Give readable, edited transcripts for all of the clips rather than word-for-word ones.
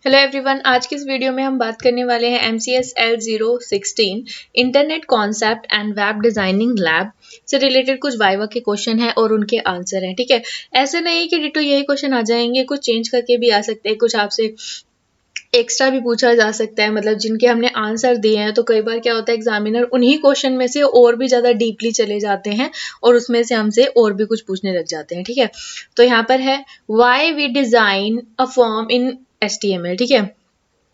Hello everyone, आज की इस वीडियो में हम बात करने वाले हैं MCS L016 internet concept and web designing lab से रिलेटेड कुछ वाइवा के क्वेश्चन हैं और उनके आंसर हैं। ठीक है, ऐसे नहीं कि डिटो यही क्वेश्चन आ जाएंगे, कुछ चेंज करके भी आ सकते हैं, कुछ आपसे एक्स्ट्रा भी पूछा जा सकता है। मतलब जिनके हमने आंसर दिए हैं तो कई बार क्या होता है, एग्जामिनर उन्हीं क्वेश्चन में से और भी ज़्यादा डीपली चले जाते हैं और उसमें से हमसे और भी कुछ पूछने लग जाते हैं। ठीक है, तो यहाँ पर है why we design a form in HTML। ठीक है,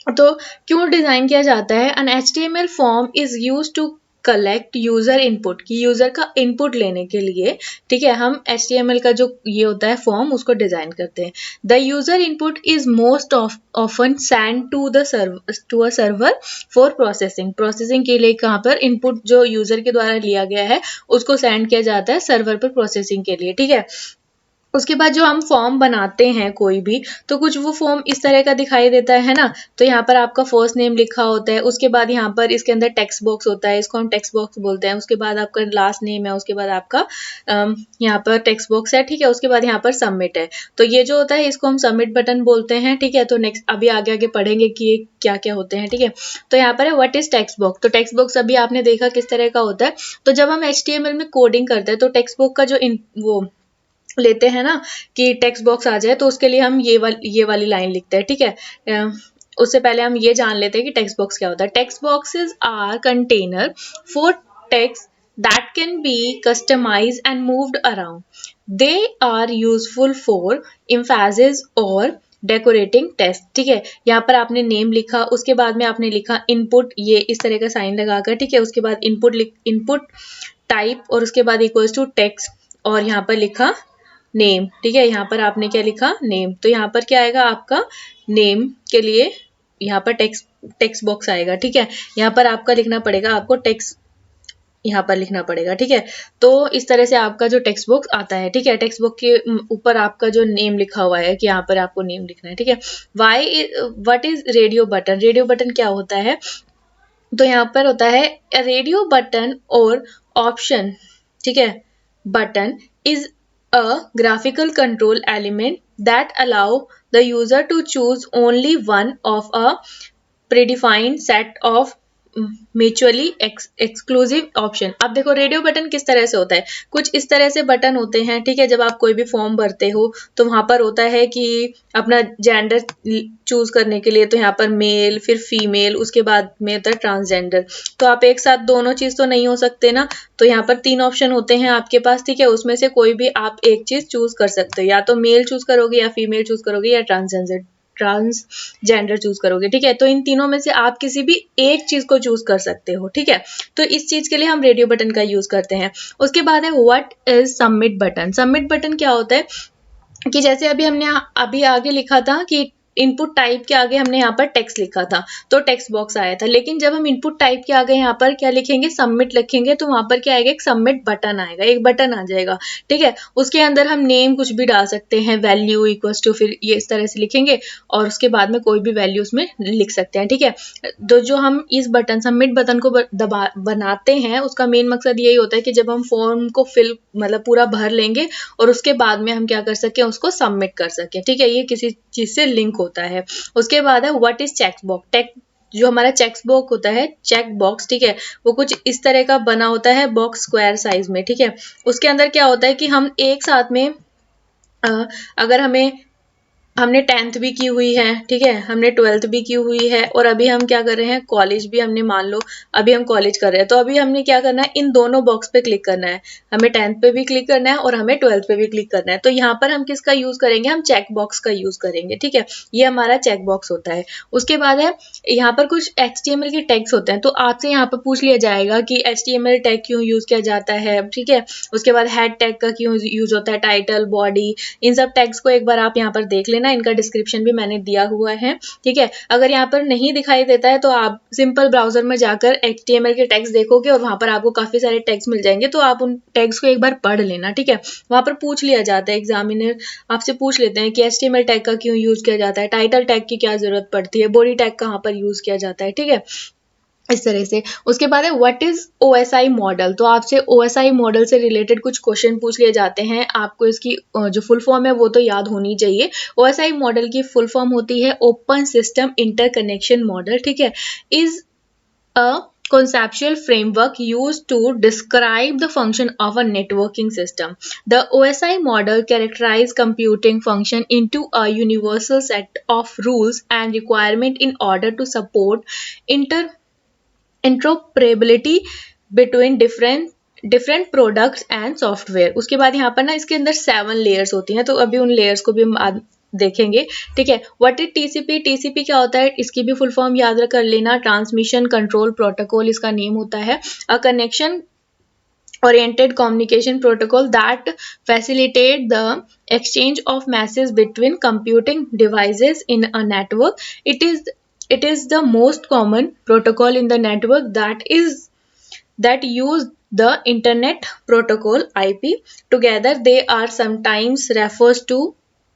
तो क्यों डिजाइन किया जाता है? An HTML form is use to collect user input, की यूजर का इनपुट लेने के लिए। ठीक है, हम HTML का जो ये होता है फॉर्म, उसको डिजाइन करते हैं। The user input is most often send to the to a server for processing के लिए कहाँ पर इनपुट जो यूजर के द्वारा लिया गया है उसको सेंड किया जाता है सर्वर पर प्रोसेसिंग के लिए। ठीक है, उसके बाद जो हम फॉर्म बनाते हैं कोई भी, तो कुछ वो फॉर्म इस तरह का दिखाई देता है ना। तो यहाँ पर आपका फर्स्ट नेम लिखा होता है, उसके बाद यहाँ पर इसके अंदर टेक्स्ट बॉक्स होता है, इसको हम टेक्स्ट बॉक्स बोलते हैं। उसके बाद आपका लास्ट नेम है, उसके बाद आपका यहाँ पर टेक्स्ट बॉक्स है। ठीक है, उसके बाद यहाँ पर सबमिट है, तो ये जो होता है इसको हम सबमिट बटन बोलते हैं। ठीक है, तो नेक्स्ट अभी आगे आगे पढ़ेंगे कि ये क्या क्या होते हैं। ठीक है, तो यहाँ पर है व्हाट इज टेक्स्ट बॉक्स। तो टेक्स्ट बॉक्स अभी आपने देखा किस तरह का होता है। तो जब हम HTML में कोडिंग करते हैं तो टेक्स्ट बॉक्स का जो वो लेते हैं ना कि टेक्स्ट बॉक्स आ जाए, तो उसके लिए हम ये वाली लाइन लिखते हैं। ठीक है, उससे पहले हम ये जान लेते हैं कि टेक्स्ट बॉक्स क्या होता है। Text boxes are container for text that can be customize and moved around. They are useful for emphasis और डेकोरेटिंग टेक्स्ट। ठीक है, यहाँ पर आपने नेम लिखा, उसके बाद में आपने लिखा इनपुट, ये इस तरह का साइन लगाकर। ठीक है, उसके बाद इनपुट टाइप और उसके बाद इक्वल्स टू टेक्स्ट और यहाँ पर लिखा नेम। ठीक है, यहाँ पर आपने क्या लिखा? नेम। तो यहाँ पर क्या आएगा आपका? नेम के लिए यहाँ पर टेक्स्ट बॉक्स आएगा। ठीक है, यहाँ पर आपका लिखना पड़ेगा, आपको टेक्स्ट यहाँ पर लिखना पड़ेगा। ठीक है, तो इस तरह से आपका जो टेक्स्ट बॉक्स आता है। ठीक है, टेक्स्ट बॉक्स के ऊपर आपका जो नेम लिखा हुआ है कि यहाँ पर आपको नेम लिखना है। ठीक है, what is radio button. Radio button क्या होता है? तो यहाँ पर होता है रेडियो बटन और ऑप्शन। ठीक है, button is a graphical control element that allow the user to choose only one of a predefined set of mutually exclusive option. अब देखो रेडियो बटन किस तरह से होता है, कुछ इस तरह से बटन होते हैं। ठीक है, जब आप कोई भी फॉर्म भरते हो तो वहां पर होता है कि अपना जेंडर चूज करने के लिए, तो यहाँ पर मेल फिर फीमेल, उसके बाद में होता है ट्रांसजेंडर। तो आप एक साथ दोनों चीज तो नहीं हो सकते ना, तो यहाँ पर 3 ऑप्शन होते हैं आपके पास। ठीक है, उसमें से कोई भी आप एक चीज चूज कर सकते हो, या तो मेल चूज करोगे या फीमेल चूज करोगे या ट्रांसजेंडर चूज करोगे। ठीक है, तो इन तीनों में से आप किसी भी एक चीज को चूज कर सकते हो। ठीक है, तो इस चीज के लिए हम रेडियो बटन का यूज करते हैं। उसके बाद है what is submit button. Submit button क्या होता है कि जैसे अभी आगे लिखा था कि इनपुट टाइप के आगे हमने यहाँ पर टेक्स्ट लिखा था तो टेक्स्ट बॉक्स आया था, लेकिन जब हम इनपुट टाइप के आगे यहाँ पर क्या लिखेंगे? सबमिट लिखेंगे, तो वहां पर क्या आएगा? एक सबमिट बटन आएगा, एक बटन आ जाएगा। ठीक है, उसके अंदर हम नेम कुछ भी डाल सकते हैं, वैल्यू इक्वल्स टू, फिर ये इस तरह से लिखेंगे और उसके बाद में कोई भी वैल्यू उसमें लिख सकते हैं। ठीक है, तो जो हम इस बटन सबमिट बटन को बनाते हैं उसका मेन मकसद यही होता है कि जब हम फॉर्म को फिल मतलब पूरा भर लेंगे और उसके बाद में हम क्या कर सकें? उसको सबमिट कर सकें। ठीक है, ये किसी चीज से लिंक होता है। उसके बाद है व्हाट इज चेक बॉक्स। जो हमारा चेक बॉक्स होता है, चेक बॉक्स, ठीक है, वो कुछ इस तरह का बना होता है बॉक्स स्क्वायर साइज में। ठीक है, उसके अंदर क्या होता है कि हम एक साथ में अगर हमने 10th भी की हुई है, ठीक है, हमने 12th भी की हुई है और अभी हम क्या कर रहे हैं? कॉलेज भी हमने, मान लो अभी हम कॉलेज कर रहे हैं, तो अभी हमने क्या करना है? इन दोनों बॉक्स पे क्लिक करना है। हमें 10th पे भी क्लिक करना है और हमें 12th पे भी क्लिक करना है। तो यहाँ पर हम किसका यूज करेंगे? हम चेक बॉक्स का यूज करेंगे। ठीक है, ये हमारा चेक बॉक्स होता है। उसके बाद है यहाँ पर कुछ HTML के टैग्स होते हैं, तो आपसे यहाँ पर पूछ लिया जाएगा कि HTML टैग क्यों यूज किया जाता है। ठीक है, उसके बाद हेड टैग का क्यों यूज होता है, टाइटल, बॉडी, इन सब टैग्स को एक बार आप यहाँ पर देख लेना, इनका डिस्क्रिप्शन भी मैंने दिया हुआ है। ठीक है, अगर यहाँ पर नहीं दिखाई देता है तो आप सिंपल ब्राउजर में जाकर HTML के टैग्स देखोगे और वहां पर आपको काफी सारे टैग्स मिल जाएंगे, तो आप उन टैग्स को एक बार पढ़ लेना। ठीक है, वहां पर पूछ लिया जाता है, एग्जामिनर आपसे पूछ लेते हैं कि HTML टैग का क्यों यूज किया जाता है, टाइटल टैग की क्या जरूरत पड़ती है, बॉडी टैग कहाँ पर यूज किया जाता है। ठीक है, इस तरह से। उसके बाद है व्हाट इज OSI मॉडल। तो आपसे OSI मॉडल से रिलेटेड कुछ क्वेश्चन पूछ लिए जाते हैं, आपको इसकी जो फुल फॉर्म है वो तो याद होनी चाहिए। OSI मॉडल की फुल फॉर्म होती है ओपन सिस्टम इंटरकनेक्शन मॉडल, ठीक है। Is a conceptual framework used to describe the function of a networking system. The OSI model characterizes computing function into a universal set of rules and requirement in order to support interoperability between different products and software. उसके बाद यहाँ पर ना इसके अंदर 7 layers होती हैं, तो अभी उन लेयर्स को भी हम देखेंगे, ठीक है। What is TCP. टीसीपी क्या होता है, इसकी भी फुल फॉर्म याद कर लेना, ट्रांसमिशन कंट्रोल प्रोटोकॉल इसका नेम होता है। A connection oriented communication protocol that facilitate the exchange of messages between computing devices in a network. It is the most common protocol in the network that use the internet protocol IP. Together they are sometimes refers to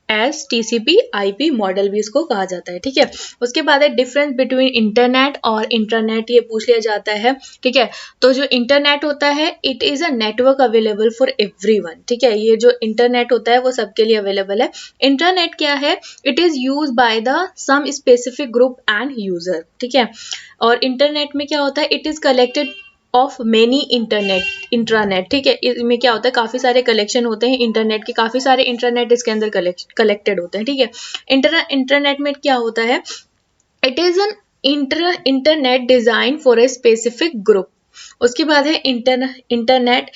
S TCP IP model भी इसको कहा जाता है, ठीक है। उसके बाद है डिफरेंस बिटवीन इंटरनेट और इंटरनेट, ये पूछ लिया जाता है, ठीक है। तो जो इंटरनेट होता है it is a network available for everyone, ठीक है। ये जो इंटरनेट होता है वो सबके लिए अवेलेबल है। इंटरनेट क्या है, it is use by the some specific group and user, ठीक है। और इंटरनेट में क्या होता है, it is collected of many intranet, ठीक है। इसमें क्या होता है, काफी सारे कलेक्शन होते हैं इंटरनेट के, काफी सारे इंटरनेट इसके अंदर कलेक्टेड होते हैं, ठीक है। इंटरनेट में क्या होता है, it is an internet design for a specific group. उसके बाद है internet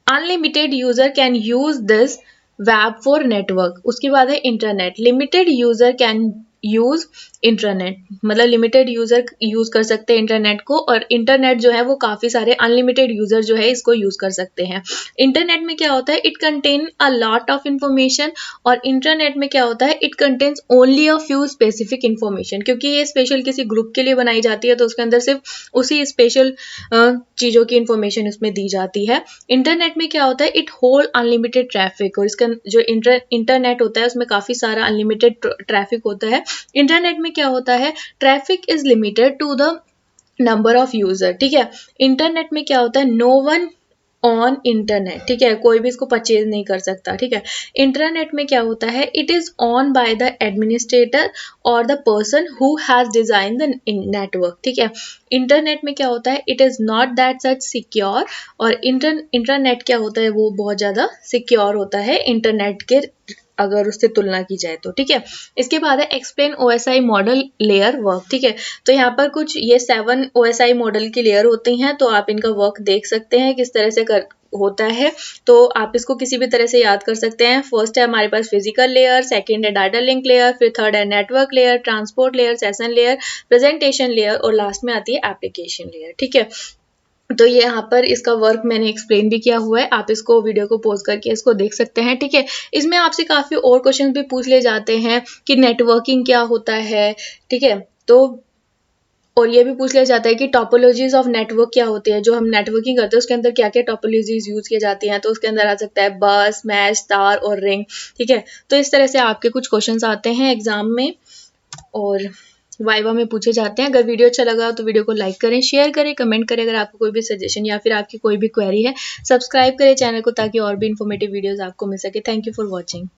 unlimited user can use this web for network. उसके बाद है internet limited user can use internet, मतलब लिमिटेड यूजर यूज कर सकते हैं इंटरनेट को, और इंटरनेट जो है वो काफी सारे अनलिमिटेड यूजर जो है इसको यूज कर सकते हैं। इंटरनेट में क्या होता है, it contain a lot of information, और इंटरनेट में क्या होता है, it contains only a few specific information, क्योंकि ये स्पेशल किसी ग्रुप के लिए बनाई जाती है तो उसके अंदर सिर्फ उसी स्पेशल चीजों की इंफॉर्मेशन उसमें दी जाती है। इंटरनेट में क्या होता है, इट होल्ड अनलिमिटेड ट्रैफिक, और इसका जो इंटरनेट होता है उसमें काफी सारा अनलिमिटेड ट्रैफिक होता है। इंटरनेट में क्या होता है, traffic is limited to the number of user, ठीक है। इंटरनेट में क्या होता है, नो वन ऑन इंटरनेट, ठीक है, कोई भी इसको परचेज नहीं कर सकता, ठीक है। इंटरनेट में क्या होता है, it is on by the administrator और the person who has design the network, ठीक है। इंटरनेट में क्या होता है, it is not that such secure, और इंटरनेट क्या होता है, वो बहुत ज्यादा सिक्योर होता है इंटरनेट के अगर उससे तुलना की जाए तो, ठीक है। इसके बाद है explain OSI model layer work, ठीक है। तो यहाँ पर कुछ ये 7 OSI मॉडल की लेयर होती हैं, तो आप इनका वर्क देख सकते हैं किस तरह से होता है, तो आप इसको किसी भी तरह से याद कर सकते हैं। फर्स्ट है हमारे पास फिजिकल लेयर, सेकंड है डाटा लिंक लेयर, फिर थर्ड है network layer, transport layer, session layer, presentation layer, और लास्ट में आती है एप्लीकेशन लेयर, ठीक है। तो ये यहाँ पर इसका वर्क मैंने एक्सप्लेन भी किया हुआ है, आप इसको वीडियो को पॉज करके इसको देख सकते हैं, ठीक है। इसमें आपसे काफी और क्वेश्चन भी पूछ ले जाते हैं कि नेटवर्किंग क्या होता है, ठीक है। तो और ये भी पूछ लिया जाता है कि टोपोलॉजीज ऑफ नेटवर्क क्या होती है, जो हम नेटवर्किंग करते हैं उसके अंदर क्या क्या टोपोलॉजीज यूज की जाती हैं, तो उसके अंदर आ सकता है बस, मैश, तार और रिंग, ठीक है। तो इस तरह से आपके कुछ क्वेश्चंस आते हैं एग्जाम में और वाइवा में पूछे जाते हैं। अगर वीडियो अच्छा लगा तो वीडियो को लाइक करें, शेयर करें, कमेंट करें। अगर आपको कोई भी सजेशन या फिर आपकी कोई भी क्वेरी है, सब्सक्राइब करें चैनल को ताकि और भी इन्फॉर्मेटिव वीडियोस आपको मिल सके। Thank you for watching.